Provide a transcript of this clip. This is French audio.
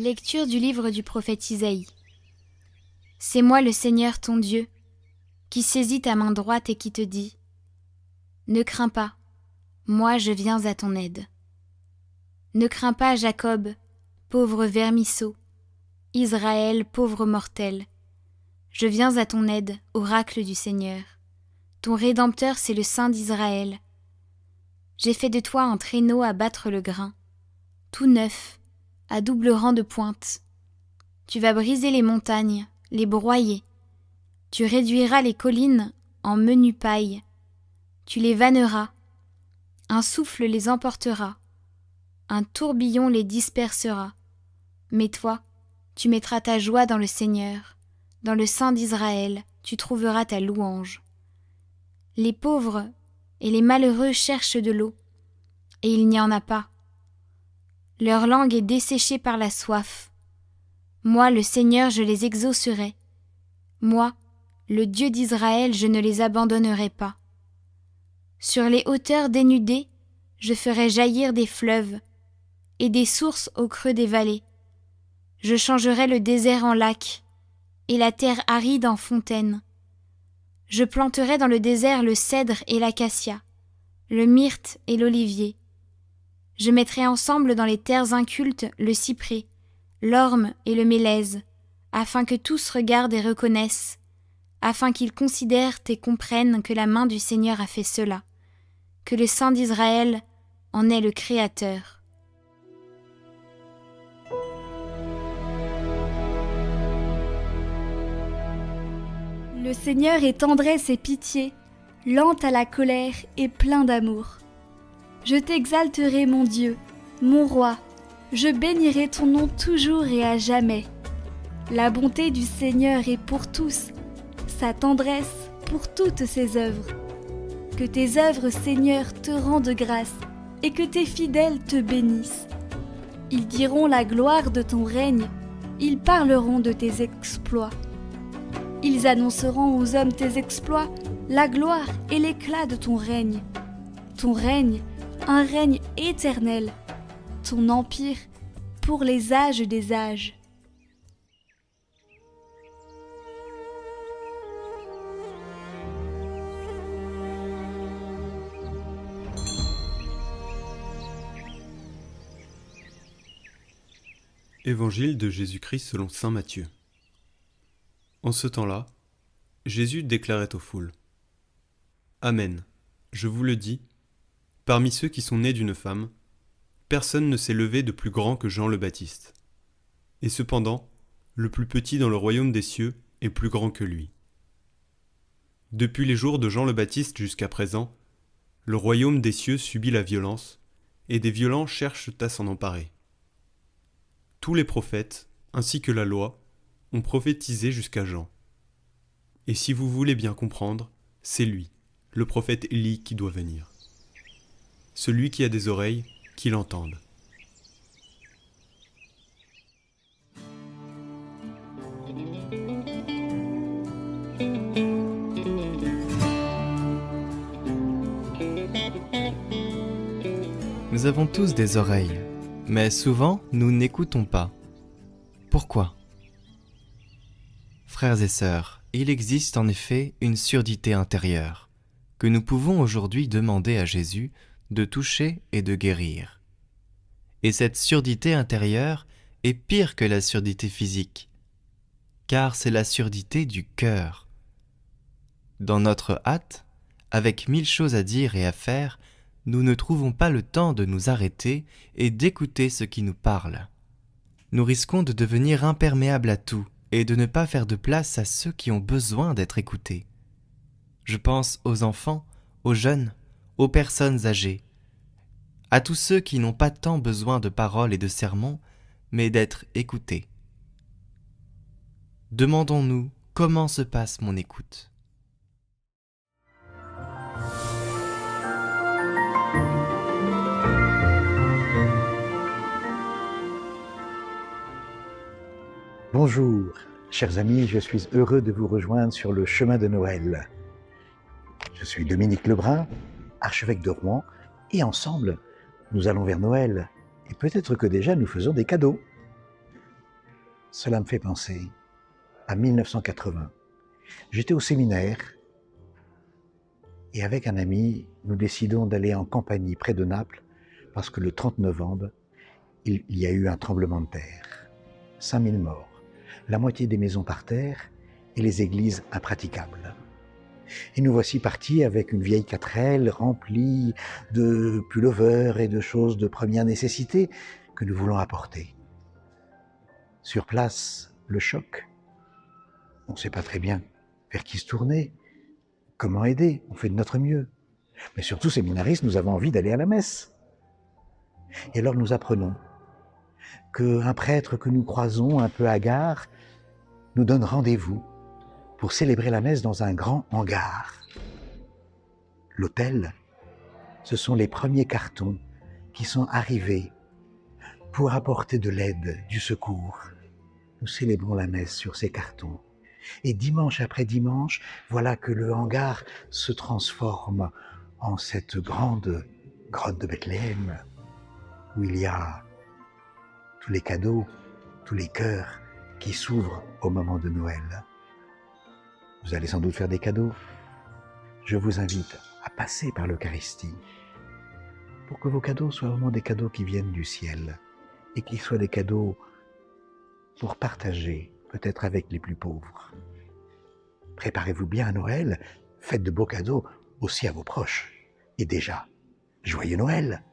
Lecture du livre du prophète Isaïe. C'est moi le Seigneur ton Dieu, qui saisit ta main droite et qui te dit : Ne crains pas, moi je viens à ton aide. Ne crains pas Jacob, pauvre vermisseau, Israël, pauvre mortel. Je viens à ton aide, oracle du Seigneur. Ton Rédempteur, c'est le Saint d'Israël. J'ai fait de toi un traîneau à battre le grain, tout neuf, à double rang de pointe. Tu vas briser les montagnes, les broyer. Tu réduiras les collines en menu paille. Tu les vanneras. Un souffle les emportera. Un tourbillon les dispersera. Mais toi, tu mettras ta joie dans le Seigneur. Dans le Saint d'Israël, tu trouveras ta louange. Les pauvres et les malheureux cherchent de l'eau, et il n'y en a pas. Leur langue est desséchée par la soif. Moi, le Seigneur, je les exaucerai. Moi, le Dieu d'Israël, je ne les abandonnerai pas. Sur les hauteurs dénudées, je ferai jaillir des fleuves et des sources au creux des vallées. Je changerai le désert en lac et la terre aride en fontaine. Je planterai dans le désert le cèdre et l'acacia, le myrte et l'olivier. Je mettrai ensemble dans les terres incultes le cyprès, l'orme et le mélèze, afin que tous regardent et reconnaissent, afin qu'ils considèrent et comprennent que la main du Seigneur a fait cela, que le Saint d'Israël en est le Créateur. Le Seigneur est tendresse et pitié, lent à la colère et plein d'amour. Je t'exalterai, mon Dieu, mon roi, je bénirai ton nom toujours et à jamais. La bonté du Seigneur est pour tous, sa tendresse pour toutes ses œuvres. Que tes œuvres, Seigneur, te rendent grâce et que tes fidèles te bénissent. Ils diront la gloire de ton règne, ils parleront de tes exploits. Ils annonceront aux hommes tes exploits, la gloire et l'éclat de ton règne. Ton règne, un règne éternel. Ton empire, pour les âges des âges. Évangile de Jésus-Christ selon saint Matthieu. En ce temps-là, Jésus déclarait aux foules : Amen, je vous le dis, parmi ceux qui sont nés d'une femme, personne ne s'est levé de plus grand que Jean le Baptiste. Et cependant, le plus petit dans le royaume des cieux est plus grand que lui. Depuis les jours de Jean le Baptiste jusqu'à présent, le royaume des cieux subit la violence, et des violents cherchent à s'en emparer. Tous les prophètes, ainsi que la loi, ont prophétisé jusqu'à Jean. Et si vous voulez bien comprendre, c'est lui, le prophète Élie, qui doit venir. Celui qui a des oreilles, qu'il entende. Nous avons tous des oreilles, mais souvent nous n'écoutons pas. Pourquoi ? Frères et sœurs, il existe en effet une surdité intérieure, que nous pouvons aujourd'hui demander à Jésus de toucher et de guérir. Et cette surdité intérieure est pire que la surdité physique, car c'est la surdité du cœur. Dans notre hâte, avec 1000 choses à dire et à faire, nous ne trouvons pas le temps de nous arrêter et d'écouter ce qui nous parle. Nous risquons de devenir imperméables à tout et de ne pas faire de place à ceux qui ont besoin d'être écoutés. Je pense aux enfants, aux jeunes, aux personnes âgées, à tous ceux qui n'ont pas tant besoin de paroles et de sermons, mais d'être écoutés. Demandons-nous comment se passe mon écoute. Bonjour, chers amis, je suis heureux de vous rejoindre sur le chemin de Noël. Je suis Dominique Lebrun, archevêque de Rouen, et ensemble, nous allons vers Noël. Et peut-être que déjà nous faisons des cadeaux. Cela me fait penser à 1980. J'étais au séminaire et avec un ami, nous décidons d'aller en Campanie, près de Naples, parce que le 30 novembre, il y a eu un tremblement de terre. 5000 morts, la moitié des maisons par terre et les églises impraticables. Et nous voici partis avec une vieille 4L remplie de pullovers et de choses de première nécessité que nous voulons apporter. Sur place, le choc. On ne sait pas très bien vers qui se tourner, comment aider, on fait de notre mieux. Mais surtout, séminaristes, nous avons envie d'aller à la messe. Et alors nous apprenons qu'un prêtre que nous croisons un peu hagard nous donne rendez-vous pour célébrer la messe dans un grand hangar. L'autel, ce sont les premiers cartons qui sont arrivés pour apporter de l'aide, du secours. Nous célébrons la messe sur ces cartons. Et dimanche après dimanche, voilà que le hangar se transforme en cette grande grotte de Bethléem, où il y a tous les cadeaux, tous les cœurs qui s'ouvrent au moment de Noël. Vous allez sans doute faire des cadeaux. Je vous invite à passer par l'Eucharistie pour que vos cadeaux soient vraiment des cadeaux qui viennent du ciel et qu'ils soient des cadeaux pour partager, peut-être avec les plus pauvres. Préparez-vous bien à Noël, faites de beaux cadeaux aussi à vos proches. Et déjà, joyeux Noël!